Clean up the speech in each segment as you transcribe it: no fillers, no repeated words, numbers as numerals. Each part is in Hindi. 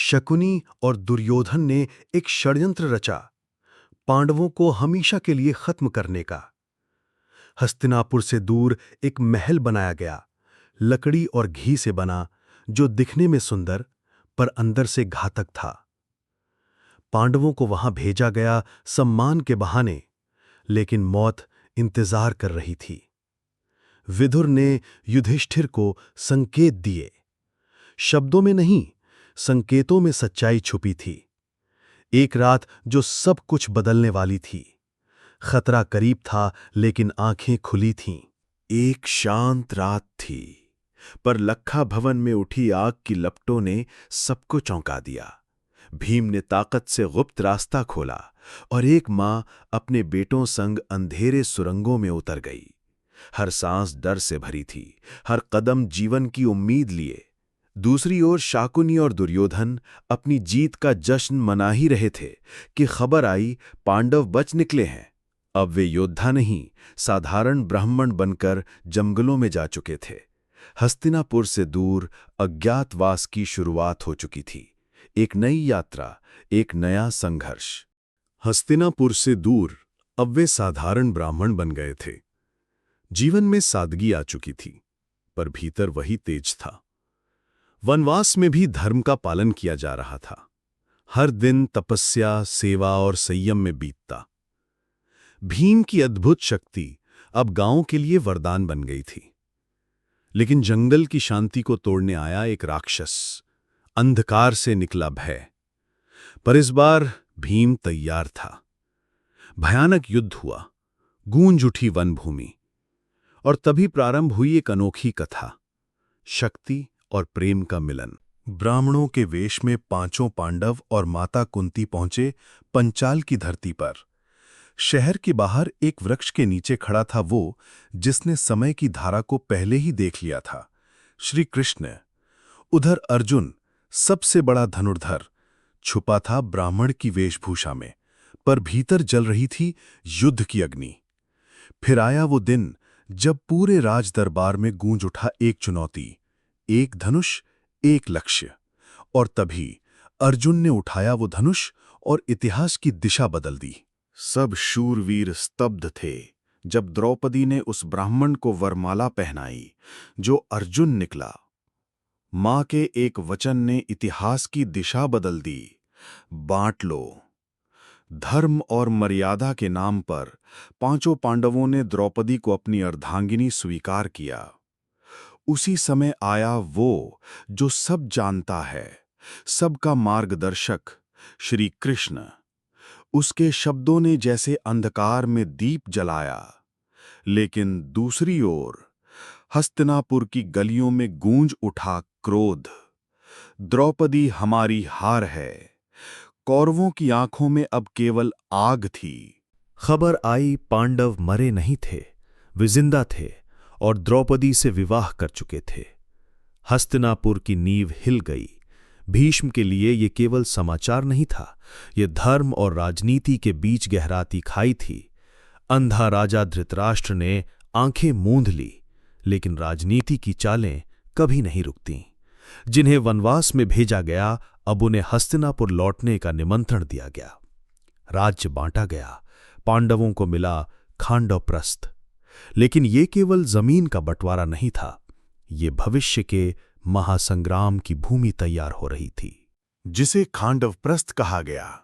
शकुनी और दुर्योधन ने एक षड्यंत्र रचा, पांडवों को हमेशा के लिए खत्म करने का। हस्तिनापुर से दूर एक महल बनाया गया, लकड़ी और घी से बना, जो दिखने में सुंदर पर अंदर से घातक था। पांडवों को वहां भेजा गया सम्मान के बहाने, लेकिन मौत इंतजार कर रही थी। विदुर ने युधिष्ठिर को संकेत दिए। शब्दों में नहीं, संकेतों में सच्चाई छुपी थी। एक रात जो सब कुछ बदलने वाली थी। खतरा करीब था, लेकिन आंखें खुली थीं। एक शांत रात थी, पर लक्खा भवन में उठी आग की लपटों ने सबको चौंका दिया। भीम ने ताकत से गुप्त रास्ता खोला और एक मां अपने बेटों संग अंधेरे सुरंगों में उतर गई। हर सांस डर से भरी थी, हर कदम जीवन की उम्मीद लिए। दूसरी ओर शाकुनी और दुर्योधन अपनी जीत का जश्न मना ही रहे थे कि खबर आई पांडव बच निकले हैं। अब वे योद्धा नहीं, साधारण ब्राह्मण बनकर जंगलों में जा चुके थे। हस्तिनापुर से दूर अज्ञातवास की शुरुआत हो चुकी थी। एक नई यात्रा, एक नया संघर्ष। हस्तिनापुर से दूर अब वे साधारण ब्राह्मण बन गए थे। जीवन में सादगी आ चुकी थी, पर भीतर वही तेज था। वनवास में भी धर्म का पालन किया जा रहा था। हर दिन तपस्या, सेवा और संयम में बीतता। भीम की अद्भुत शक्ति अब गांव के लिए वरदान बन गई थी। लेकिन जंगल की शांति को तोड़ने आया एक राक्षस, अंधकार से निकला भय। पर इस बार भीम तैयार था। भयानक युद्ध हुआ, गूंज उठी वनभूमि। और तभी प्रारंभ हुई एक अनोखी कथा, शक्ति और प्रेम का मिलन। ब्राह्मणों के वेश में पांचों पांडव और माता कुंती पहुंचे पंचाल की धरती पर। शहर के बाहर एक वृक्ष के नीचे खड़ा था वो, जिसने समय की धारा को पहले ही देख लिया था, श्री कृष्ण। उधर अर्जुन, सबसे बड़ा धनुर्धर, छुपा था ब्राह्मण की वेशभूषा में, पर भीतर जल रही थी युद्ध की अग्नि। फिर आया वो दिन जब पूरे राज दरबार में गूंज उठा एक चुनौती, एक धनुष, एक लक्ष्य। और तभी अर्जुन ने उठाया वो धनुष और इतिहास की दिशा बदल दी। सब शूरवीर स्तब्ध थे जब द्रौपदी ने उस ब्राह्मण को वरमाला पहनाई जो अर्जुन निकला। मां के एक वचन ने इतिहास की दिशा बदल दी। बांट लो। धर्म और मर्यादा के नाम पर पांचों पांडवों ने द्रौपदी को अपनी अर्धांगिनी स्वीकार किया। उसी समय आया वो जो सब जानता है, सबका मार्गदर्शक, श्री कृष्ण। उसके शब्दों ने जैसे अंधकार में दीप जलाया। लेकिन दूसरी ओर हस्तिनापुर की गलियों में गूंज उठा क्रोध। द्रौपदी हमारी हार है। कौरवों की आंखों में अब केवल आग थी। खबर आई पांडव मरे नहीं थे, वे जिंदा थे और द्रौपदी से विवाह कर चुके थे। हस्तिनापुर की नींव हिल गई। भीष्म के लिए ये केवल समाचार नहीं था, ये धर्म और राजनीति के बीच गहराती खाई थी। अंधा राजा धृतराष्ट्र ने आंखें मूंद ली, लेकिन राजनीति की चालें कभी नहीं रुकतीं। जिन्हें वनवास में भेजा गया, अब उन्हें हस्तिनापुर लौटने का निमंत्रण दिया गया। राज्य बांटा गया, पांडवों को मिला खांडवप्रस्थ। लेकिन ये केवल जमीन का बंटवारा नहीं था, ये भविष्य के महासंग्राम की भूमि तैयार हो रही थी। जिसे खांडवप्रस्थ कहा गया,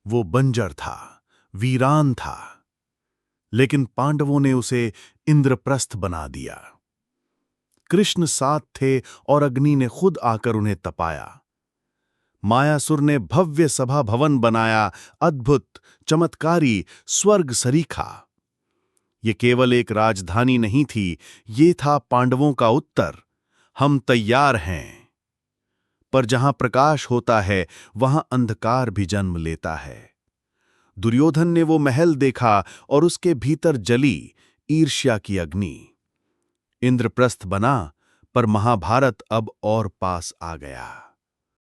वो बंजर था, वीरान था। लेकिन पांडवों ने उसे इंद्रप्रस्थ बना दिया। कृष्ण साथ थे और अग्नि ने खुद आकर उन्हें तपाया। मायासुर ने भव्य सभा भवन बनाया, अद्भुत, चमत्कारी, स्वर्ग सरीखा। ये केवल एक राजधानी नहीं थी, ये था पांडवों का उत्तर, हम तैयार हैं। पर जहां प्रकाश होता है, वहां अंधकार भी जन्म लेता है। दुर्योधन ने वो महल देखा और उसके भीतर जली ईर्ष्या की अग्नि। इंद्रप्रस्थ बना, पर महाभारत अब और पास आ गया।